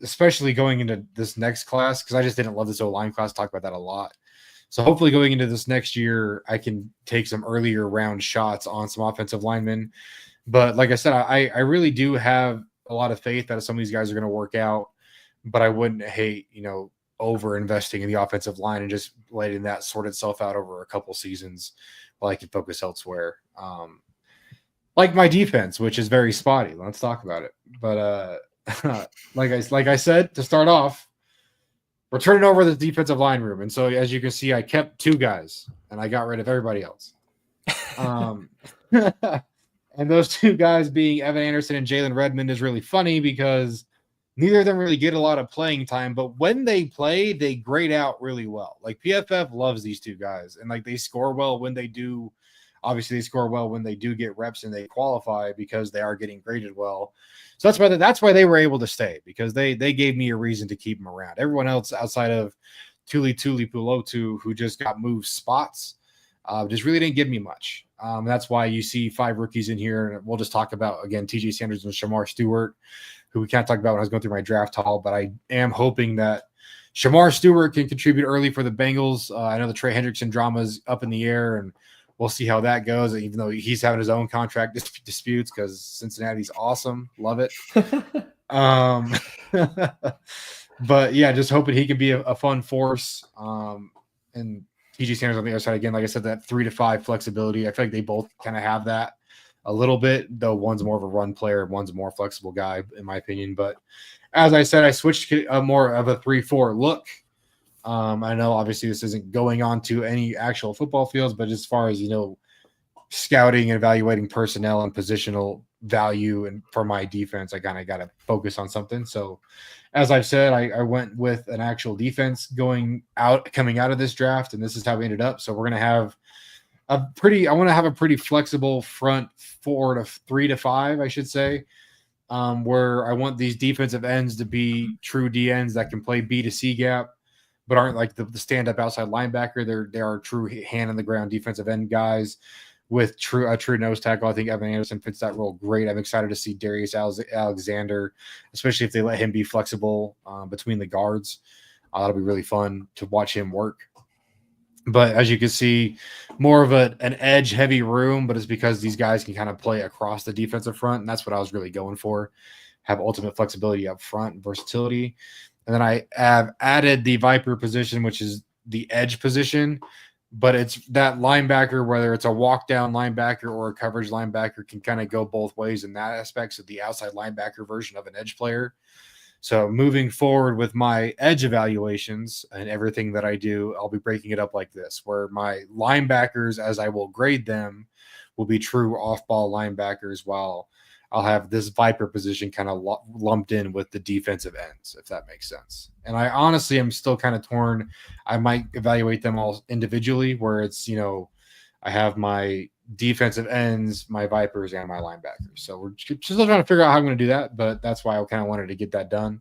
especially going into this next class, because I just didn't love this O-line class, talk about that a lot. So hopefully going into this next year, I can take some earlier round shots on some offensive linemen. But like I said, I really do have a lot of faith that some of these guys are going to work out. But I wouldn't hate, over investing in the offensive line and just letting that sort itself out over a couple seasons while I can focus elsewhere. Like my defense, which is very spotty. Let's talk about it. But like I said, to start off, we're turning over the defensive line room. And so as you can see, I kept 2 guys and I got rid of everybody else. And those 2 guys being Evan Anderson and Jalen Redmond is really funny because neither of them really get a lot of playing time, but when they play, they grade out really well. Like PFF loves these 2 guys, and like they score well when they do. Obviously, they score well when they do get reps and they qualify because they are getting graded well. So that's why they were able to stay, because they gave me a reason to keep them around. Everyone else outside of Tuli Pulotu, who just got moved spots, just really didn't give me much. That's why you see 5 rookies in here, and we'll just talk about again TJ Sanders and Shamar Stewart, who we can't talk about when I was going through my draft haul, but I am hoping that Shamar Stewart can contribute early for the Bengals. I know the Trey Hendrickson drama is up in the air, and we'll see how that goes, even though he's having his own contract disputes because Cincinnati's awesome. Love it. But, yeah, just hoping he can be a fun force. And TJ Sanders on the other side, again, like I said, that 3 to 5 flexibility. I feel like they both kind of have that a little bit, though one's more of a run player, one's a more flexible guy, in my opinion. But as I said, I switched to more of a 3-4 look. I know obviously this isn't going on to any actual football fields, but as far as, scouting and evaluating personnel and positional value and for my defense, I kind of got to focus on something. So as I've said, I went with an actual defense coming out of this draft, and this is how we ended up. So we're going to have I want to have a pretty flexible front 3 to 5, I should say, where I want these defensive ends to be true DNs that can play B to C gap, but aren't like the stand-up outside linebacker. They are true hand on the ground defensive end guys with a true nose tackle. I think Evan Anderson fits that role great. I'm excited to see Darius Alexander, especially if they let him be flexible between the guards. That'll be really fun to watch him work. But as you can see, more of an edge heavy room, but it's because these guys can kind of play across the defensive front. And that's what I was really going for. Have ultimate flexibility up front and versatility. And then I have added the Viper position, which is the edge position, but it's that linebacker, whether it's a walk down linebacker or a coverage linebacker, can kind of go both ways in that aspect. So the outside linebacker version of an edge player. So moving forward with my edge evaluations and everything that I do, I'll be breaking it up like this, where my linebackers, as I will grade them, will be true off-ball linebackers, while I'll have this Viper position kind of lumped in with the defensive ends, if that makes sense. And I honestly am still kind of torn. I might evaluate them all individually, where it's, I have my defensive ends, my Vipers, and my linebackers. So we're just still trying to figure out how I'm going to do that, but that's why I kind of wanted to get that done.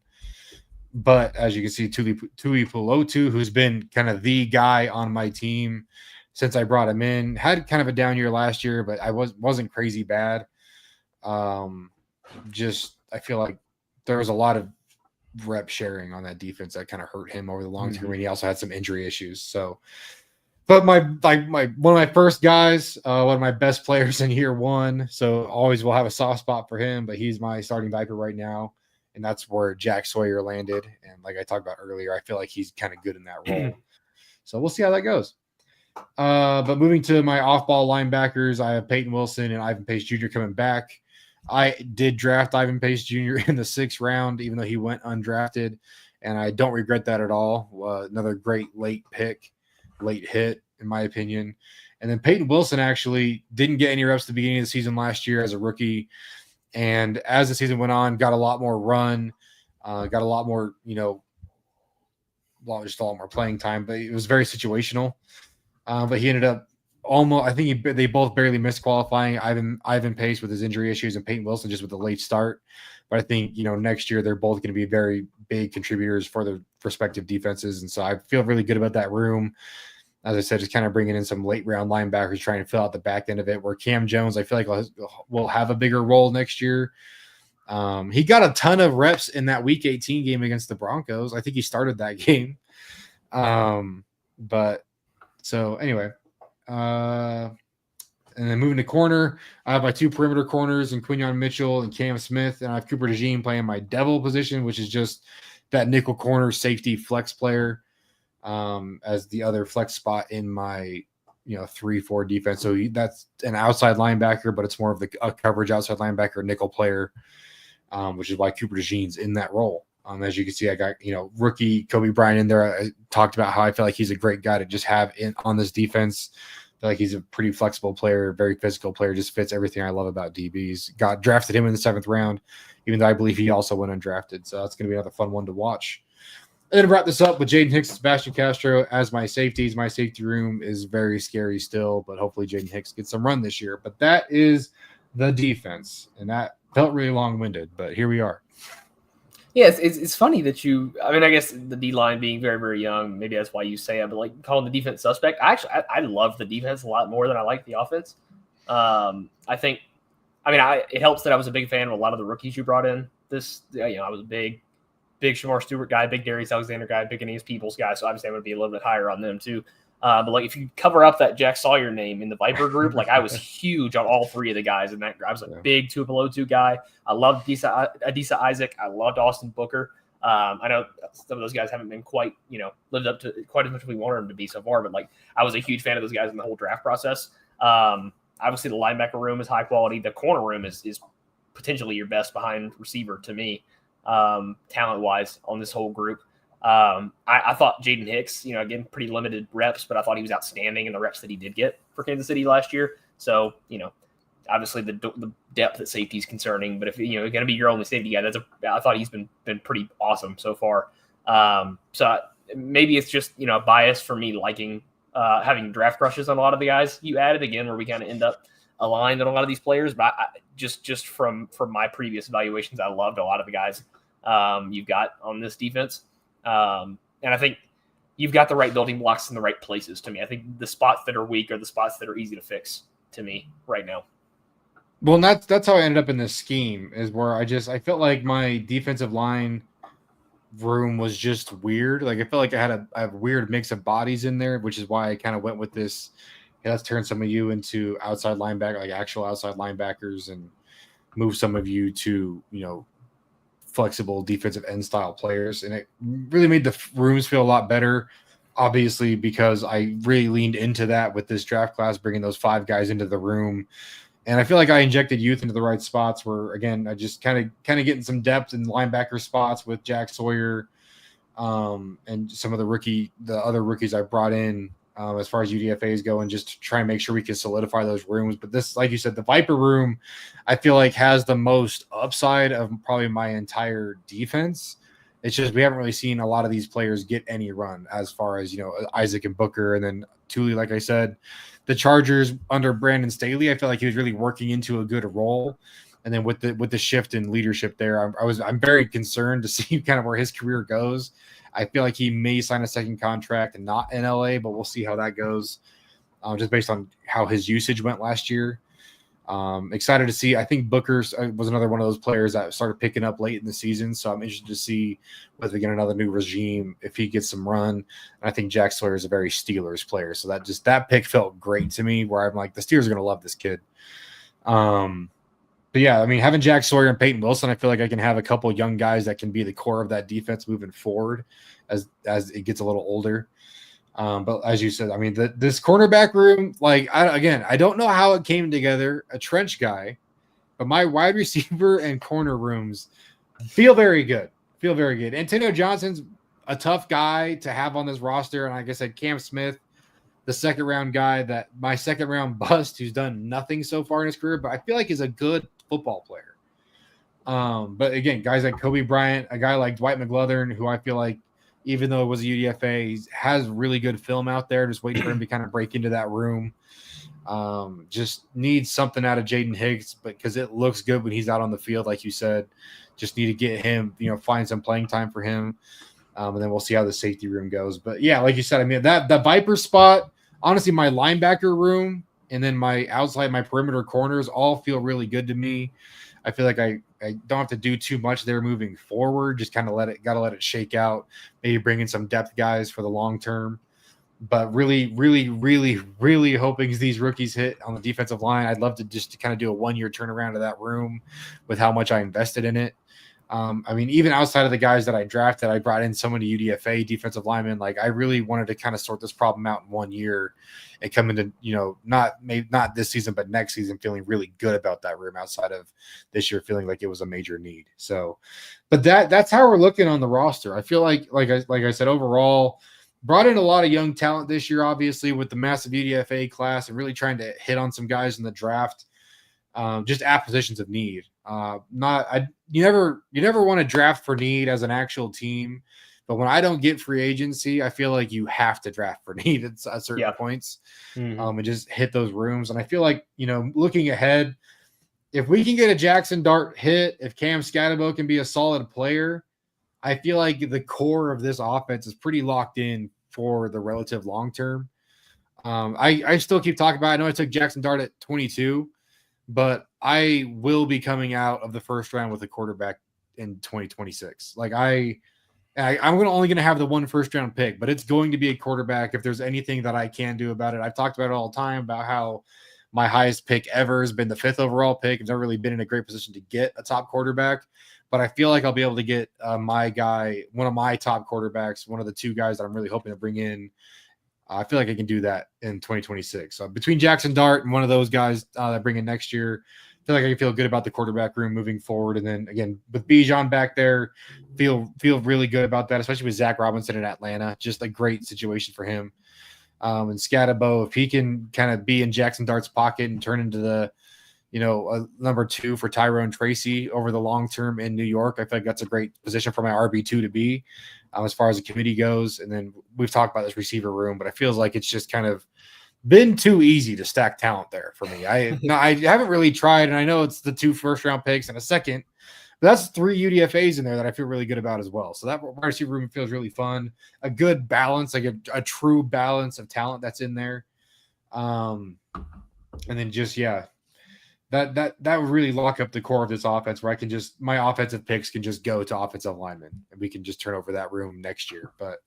But as you can see, Tuli Pulotu, who's been kind of the guy on my team since I brought him in, had kind of a down year last year, but I wasn't crazy bad. I feel like there was a lot of rep sharing on that defense that kind of hurt him over the long term, and he also had some injury issues. So, but one of my first guys, one of my best players in year one, so always will have a soft spot for him. But he's my starting Viper right now, and that's where Jack Sawyer landed. And like I talked about earlier, I feel like he's kind of good in that role. So we'll see how that goes. But moving to my off-ball linebackers, I have Peyton Wilson and Ivan Pace Jr. coming back. I did draft Ivan Pace Jr. in the 6th round, even though he went undrafted, and I don't regret that at all. Another great late hit, in my opinion. And then Peyton Wilson actually didn't get any reps at the beginning of the season last year as a rookie, and as the season went on, got a lot more run, got a lot more, just a lot more playing time, but it was very situational. But he ended up almost, I think they both barely missed qualifying. Ivan Pace with his injury issues and Peyton Wilson just with a late start. But I think, next year they're both going to be very big contributors for their respective defenses. And so I feel really good about that room. As I said, just kind of bringing in some late round linebackers, trying to fill out the back end of it, where Cam Jones, I feel like will have a bigger role next year. He got a ton of reps in that week 18 game against the Broncos. I think he started that game. But so anyway, and then moving to corner, I have my 2 perimeter corners and Quinyon Mitchell and Cam Smith, and I have Cooper DeJean playing my devil position, which is just that nickel corner safety flex player, as the other flex spot in my 3-4 defense. So that's an outside linebacker, but it's more of a coverage outside linebacker nickel player, which is why Cooper DeJean's in that role. As you can see, I got, rookie Kobe Bryant in there. I talked about how I feel like he's a great guy to just have on this defense. I feel like he's a pretty flexible player, very physical player, just fits everything I love about DBs. Got drafted him in the 7th round, even though I believe he also went undrafted. So that's going to be another fun one to watch. And then wrap this up with Jaden Hicks and Sebastian Castro as my safeties. My safety room is very scary still, but hopefully Jaden Hicks gets some run this year. But that is the defense, and that felt really long-winded, but here we are. Yes, it's funny that I guess the D-line being very, very young, maybe that's why you say it, but like calling the defense suspect, I love the defense a lot more than I like the offense. It helps that I was a big fan of a lot of the rookies you brought in. I was a big Shamar Stewart guy, big Darius Alexander guy, big Aeneas Peoples guy, so obviously I'm going to be a little bit higher on them too. But like if you cover up that Jack Sawyer name in the Viper group, like I was huge on all 3 of the guys in that group. I was a big Tuipulotu guy. I loved Adisa Isaac. I loved Austin Booker. I know some of those guys haven't been quite, lived up to quite as much as we wanted them to be so far, but like I was a huge fan of those guys in the whole draft process. Obviously the linebacker room is high quality. The corner room is potentially your best behind receiver to me, talent wise on this whole group. I thought Jaden Hicks, again, pretty limited reps, but I thought he was outstanding in the reps that he did get for Kansas City last year. So, obviously the depth at safety is concerning, but if you're going to be your only safety guy, I thought he's been pretty awesome so far. So maybe it's just, a bias for me liking, having draft crushes on a lot of the guys you added again, where we kind of end up aligned on a lot of these players. But just from my previous evaluations, I loved a lot of the guys you've got on this defense. And I think you've got the right building blocks in the right places to me. I think the spots that are weak are the spots that are easy to fix to me right now. Well, and that's how I ended up in this scheme, is where I felt like my defensive line room was just weird. Like I felt like I had a weird mix of bodies in there, which is why I kind of went with this. Hey, let's turn some of you into outside linebacker, like actual outside linebackers, and move some of you to, flexible defensive end style players. And it really made the rooms feel a lot better, obviously, because I really leaned into that with this draft class, bringing those 5 guys into the room. And I feel like I injected youth into the right spots where, again, I just kind of getting some depth in linebacker spots with Jack Sawyer, and some of the other rookies I brought in, as far as UDFAs go, and just to try and make sure we can solidify those rooms. But this, like you said, the Viper room, I feel like has the most upside of probably my entire defense. It's just we haven't really seen a lot of these players get any run, as far as, Isaac and Booker, and then Thule, like I said. The Chargers under Brandon Staley, I feel like he was really working into a good role. And then with the shift in leadership there, I'm very concerned to see kind of where his career goes. I feel like he may sign a second contract and not in LA, but we'll see how that goes, just based on how his usage went last year. Excited to see. I think Booker was another one of those players that started picking up late in the season, so I'm interested to see whether they get another new regime, if he gets some run. And I think Jack Sawyer is a very Steelers player, so that pick felt great to me, where I'm like, the Steelers are going to love this kid. But yeah, I mean, having Jack Sawyer and Peyton Wilson, I feel like I can have a couple of young guys that can be the core of that defense moving forward as it gets a little older. But as you said, I mean, this cornerback room, like, I don't know how it came together, a trench guy, but my wide receiver and corner rooms feel very good. Antonio Johnson's a tough guy to have on this roster. And like I said, Cam Smith, the second round guy, that my second round bust, who's done nothing so far in his career, but I feel like is a good football player. But again, guys like Kobe Bryant, a guy like Dwight McGlothern, who I feel like, even though it was a UDFA, he has really good film out there. Just waiting for him to kind of break into that room. Just needs something out of Jaden Hicks, because it looks good when he's out on the field, like you said. Just need to get him, find some playing time for him. And then we'll see how the safety room goes. But yeah, like you said, I mean, that Viper spot, honestly, my linebacker room and then my perimeter corners all feel really good to me. I feel like I don't have to do too much there moving forward. Just kind of gotta let it shake out. Maybe bring in some depth guys for the long term. But really, really, really, really hoping these rookies hit on the defensive line. I'd love to just kind of do a 1-year turnaround of that room with how much I invested in it. I mean, even outside of the guys that I drafted, I brought in so many UDFA defensive linemen. Like, I really wanted to kind of sort this problem out in 1 year and come into, not this season, but next season, feeling really good about that room outside of this year, feeling like it was a major need. So, but that's how we're looking on the roster. I feel like I said, overall, brought in a lot of young talent this year, obviously, with the massive UDFA class, and really trying to hit on some guys in the draft, just at positions of need. You never want to draft for need as an actual team, but when I don't get free agency, I feel like you have to draft for need at certain points, and just hit those rooms. And I feel like, looking ahead, if we can get a Jackson Dart hit, if Cam Scatterbo can be a solid player, I feel like the core of this offense is pretty locked in for the relative long term. I still keep talking about it. I know I took Jackson Dart at 22, but I will be coming out of the first round with a quarterback in 2026. Like I'm only going to have the one first round pick, but it's going to be a quarterback if there's anything that I can do about it. I've talked about it all the time about how my highest pick ever has been the 5th overall pick. I've never really been in a great position to get a top quarterback, but I feel like I'll be able to get my guy, one of my top quarterbacks, one of the 2 guys that I'm really hoping to bring in. I feel like I can do that in 2026. So between Jackson Dart and one of those guys that bring in next year, I feel like I can feel good about the quarterback room moving forward. And then again, with Bijan back there, feel really good about that, especially with Zach Robinson in Atlanta. Just a great situation for him. And Scatterbo, if he can kind of be in Jackson Dart's pocket and turn into the, a number 2 for Tyrone Tracy over the long term in New York, I feel like that's a great position for my RB2 to be, as far as the committee goes. And then we've talked about this receiver room, but it feels like it's just kind of been too easy to stack talent there for me. I haven't really tried, and I know it's the 2 first round picks and a second, that's 3 UDFAs in there that I feel really good about as well. So that wide receiver room feels really fun. A good balance, like a true balance of talent that's in there. And then just that would really lock up the core of this offense where I can just my offensive picks can just go to offensive linemen and we can just turn over that room next year. But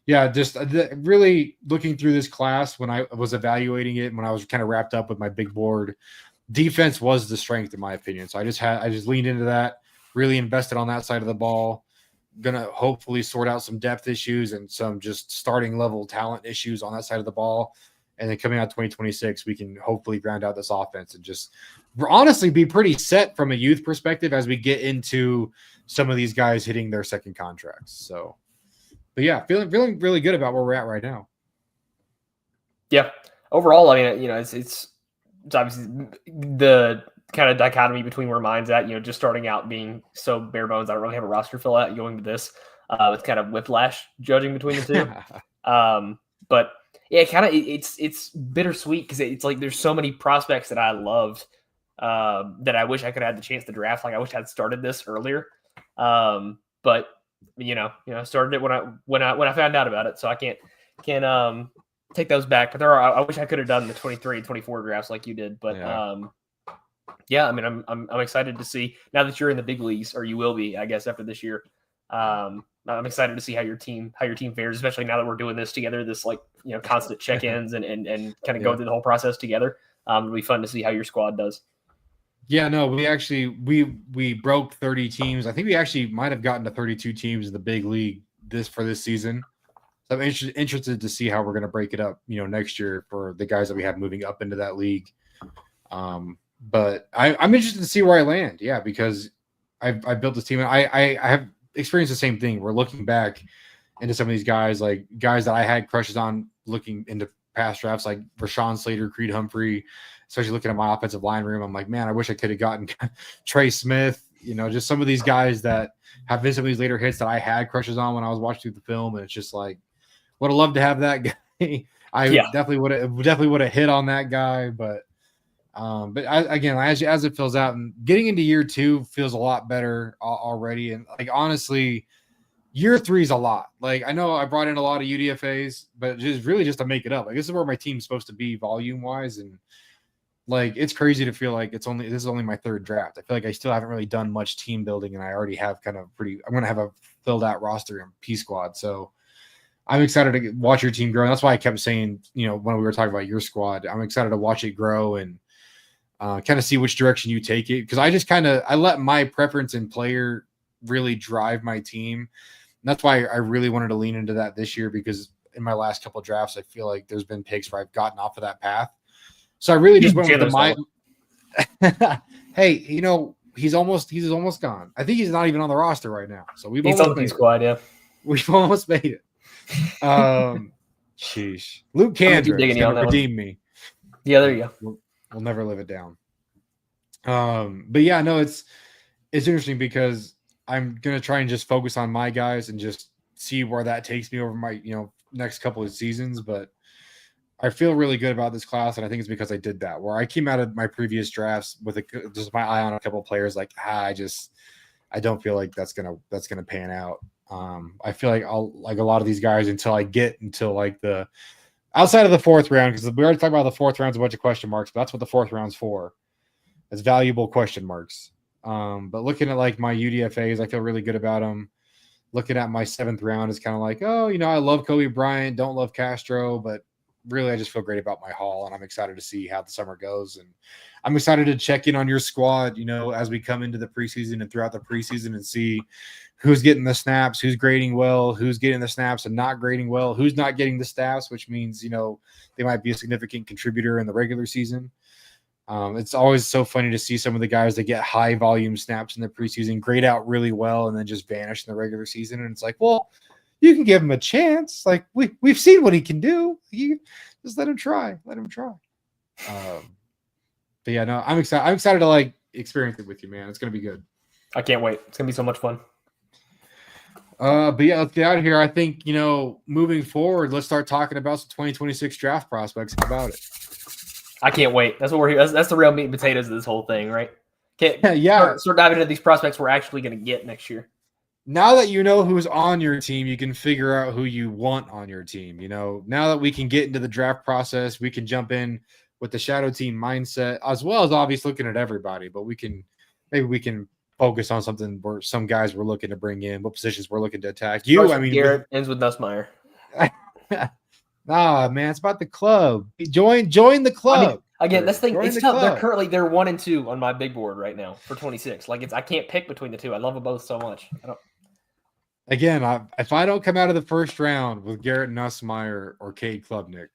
yeah, just really looking through this class when I was evaluating it, when I was kind of wrapped up with my big board, defense was the strength in my opinion. So I just leaned into that, really invested on that side of the ball. Gonna hopefully sort out some depth issues and some just starting level talent issues on that side of the ball. And then coming out 2026, we can hopefully ground out this offense and just honestly be pretty set from a youth perspective as we get into some of these guys hitting their second contracts. So, but yeah, feeling really good about where we're at right now. Yeah. Overall, I mean, it's obviously the kind of dichotomy between where mine's at, just starting out being so bare bones. I don't really have a roster fill out going to this. It's kind of whiplash judging between the two. But yeah, it's bittersweet because it's like there's so many prospects that I loved that I wish I could have had the chance to draft. Like I wish I'd started this earlier. But I started it when I found out about it, so I can't take those back. But I wish I could have done the 23 and 24 drafts like you did. But I mean, I'm excited to see now that you're in the big leagues, or you will be, I guess, after this year. I'm excited to see how your team fares, especially now that we're doing this together. This constant check-ins and kind of going through the whole process together. It'll be fun to see how your squad does. Yeah, no, we broke 30 teams. I think we actually might have gotten to 32 teams in the big league for this season. So I'm interested to see how we're going to break it up, next year for the guys that we have moving up into that league. But I'm interested to see where I land. Yeah, because I built this team and I have experienced the same thing. We're looking back into some of these guys, like guys that I had crushes on looking into past drafts, like Rashawn Slater, Creed Humphrey, especially looking at my offensive line room. I'm like, man, I wish I could have gotten Trey Smith, just some of these guys that have been some of these later hits that I had crushes on when I was watching through the film. And it's just like, would have loved to have that guy. Definitely would have hit on that guy. But again, as it fills out and getting into year 2 feels a lot better already. And like, honestly, year 3 is a lot. Like, I know I brought in a lot of UDFAs, but just really just to make it up. Like, this is where my team's supposed to be volume wise. And like, it's crazy to feel like this is only my 3rd draft. I feel like I still haven't really done much team building and I already have I'm going to have a filled out roster in P squad. So I'm excited to watch your team grow. And that's why I kept saying, when we were talking about your squad, I'm excited to watch it grow and kind of see which direction you take it. Because I let my preference in player really drive my team. And that's why I really wanted to lean into that this year, because in my last couple of drafts, I feel like there's been picks where I've gotten off of that path. So I really just went with hey, he's almost gone. I think he's not even on the roster right now. So he's on the squad, yeah. We've almost made it. Sheesh. Luke Kandra is going to redeem me. Yeah, there you go. We'll never live it down. But yeah, no, it's interesting because I'm gonna try and just focus on my guys and just see where that takes me over my next couple of seasons. But I feel really good about this class, and I think it's because I did that. Where I came out of my previous drafts with just my eye on a couple of players, like I don't feel like that's gonna pan out. I feel like I'll like a lot of these guys until like the outside of the 4th round, because we already talked about the 4th round's a bunch of question marks, but that's what the 4th round's for. It's valuable question marks. But looking at like my UDFAs, I feel really good about them. Looking at my 7th round is kind of like, I love Kobe Bryant, don't love Castro, but really I just feel great about my haul, and I'm excited to see how the summer goes. And I'm excited to check in on your squad, as we come into the preseason and throughout the preseason and see who's getting the snaps, who's grading well, who's getting the snaps and not grading well, who's not getting the snaps, which means, they might be a significant contributor in the regular season. It's always so funny to see some of the guys that get high volume snaps in the preseason grade out really well and then just vanish in the regular season. And it's like, well, you can give him a chance. Like we've seen what he can do. You just let him try. But yeah, no, I'm excited. I'm excited to like experience it with you, man. It's going to be good. I can't wait. It's going to be so much fun. But yeah, let's get out of here. I think, moving forward, let's start talking about some 2026 draft prospects. How about it? I can't wait. That's what we're here. That's the real meat and potatoes of this whole thing, right? Yeah. Start diving into these prospects we're actually going to get next year. Now that you know who's on your team, you can figure out who you want on your team. You know, now that we can get into the draft process, we can jump in with the shadow team mindset, as well as obviously looking at everybody. But we can focus on something where some guys we're looking to bring in, what positions we're looking to attack. Garrett ends with Nussmeier. Nah, man, it's about the club. Join the club. I mean, again, this thing, it's tough. Club. They're 1 and 2 on my big board right now for 26. Like I can't pick between the two. I love them both so much. Again, if I don't come out of the first round with Garrett Nussmeier or Cade Klubnik,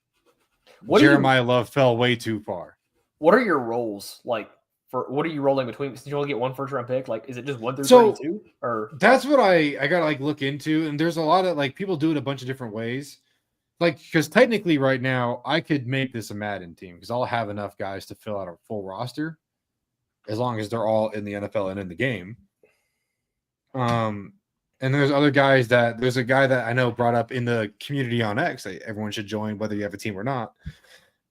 Jeremiah Love fell way too far. What are your roles like? What are you rolling between? Since you only get 1 first-round pick, like is it just 1 through 32? Or that's what I gotta like look into. And there's a lot of like people do it a bunch of different ways. Like because technically right now I could make this a Madden team because I'll have enough guys to fill out a full roster as long as they're all in the NFL and in the game. And there's other guys there's a guy that I know brought up in the community on X that everyone should join, whether you have a team or not.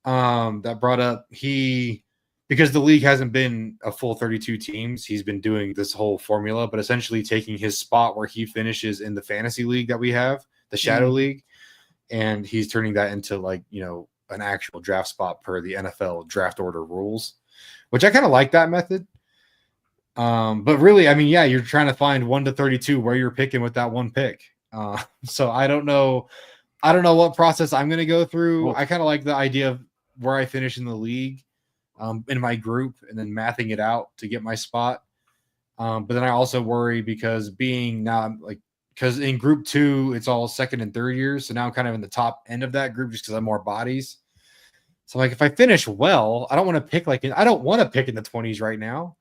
That brought up because the league hasn't been a full 32 teams, he's been doing this whole formula, but essentially taking his spot where he finishes in the fantasy league that we have, the Shadow League, and he's turning that into like, you know, an actual draft spot per the NFL draft order rules, which I kind of like that method. But really, I mean, yeah, you're trying to find 1 to 32 where you're picking with that one pick. So I don't know what process I'm going to go through. Well, I kind of like the idea of where I finish in the league, in my group, and then mathing it out to get my spot. But then I also worry because because in group 2, it's all second and third years. So now I'm kind of in the top end of that group just because I'm more bodies. So like if I finish well, I don't want to pick I don't want to pick in the 20s right now.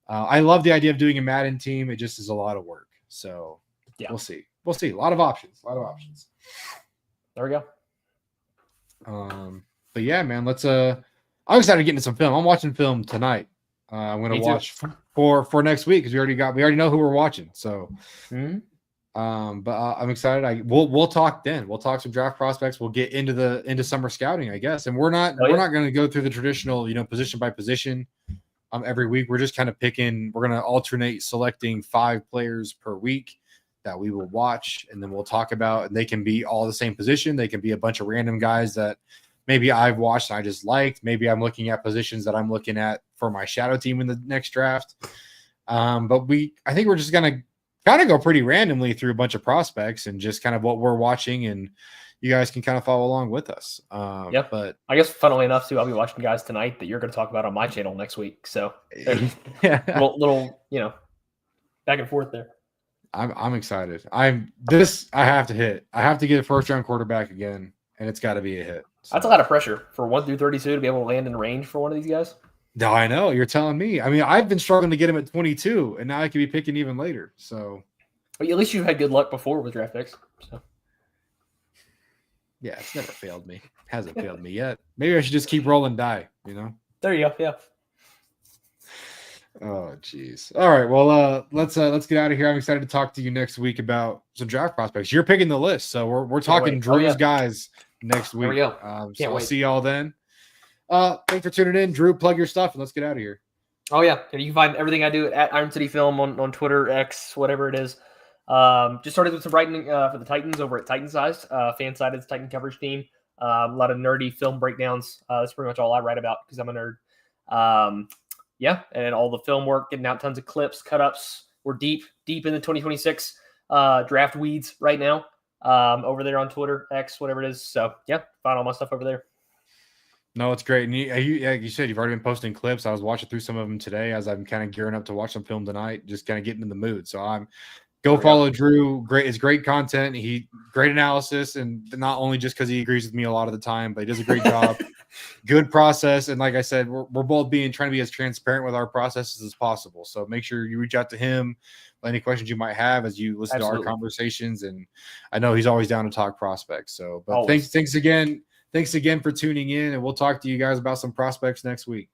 I love the idea of doing a Madden team. It just is a lot of work. So yeah, we'll see. A lot of options. There we go. But yeah, man, I'm excited to get into some film. I'm watching film tonight. I'm going to watch for next week because we already know who we're watching. So, but I'm excited. We'll talk then. We'll talk some draft prospects. We'll get into summer scouting, I guess. And we're not going to go through the traditional, position by position. Every week we're just kind of picking. We're going to alternate selecting 5 players per week that we will watch, and then we'll talk about. And they can be all the same position. They can be a bunch of random guys that maybe I've watched and I just liked. Maybe I'm looking at positions that I'm looking at for my shadow team in the next draft. But I think we're just going to kind of go pretty randomly through a bunch of prospects and just kind of what we're watching, and you guys can kind of follow along with us. Yep. But I guess funnily enough too, I'll be watching guys tonight that you're going to talk about on my channel next week. So yeah, little back and forth there. I'm excited. I have to hit. I have to get a first-round quarterback again, and it's got to be a hit. So. That's a lot of pressure for 1 through 32 to be able to land in range for one of these guys. No, I know. You're telling me. I mean, I've been struggling to get him at 22, and now I could be picking even later. So, but at least you've had good luck before with draft picks. So. Yeah, it's never failed me. Hasn't failed me yet. Maybe I should just keep rolling die, There you go. Yeah. Oh, geez. All right. Well, let's get out of here. I'm excited to talk to you next week about some draft prospects. You're picking the list, so we're talking Drew's guys next week. There we go. So I'll see y'all then. Thanks for tuning in. Drew, plug your stuff and let's get out of here. Oh yeah. And you can find everything I do at Iron City Film on Twitter, X, whatever it is. Just started with some writing for the Titans over at Titan Sized, fan-sided Titan coverage team. A lot of nerdy film breakdowns. That's pretty much all I write about because I'm a nerd. Yeah, and all the film work, getting out tons of clips, cut-ups. We're deep in the 2026 draft weeds right now over there on Twitter, X, whatever it is. So, yeah, find all my stuff over there. No, it's great. And you said you've already been posting clips. I was watching through some of them today as I'm kind of gearing up to watch some film tonight, just kind of getting in the mood. So Go follow Drew. It's great content. Great analysis, and not only just because he agrees with me a lot of the time, but he does a great job. Good process, and like I said, we're both trying to be as transparent with our processes as possible. So make sure you reach out to him with any questions you might have as you listen to our conversations. And I know he's always down to talk prospects. So, but thanks again for tuning in, and we'll talk to you guys about some prospects next week.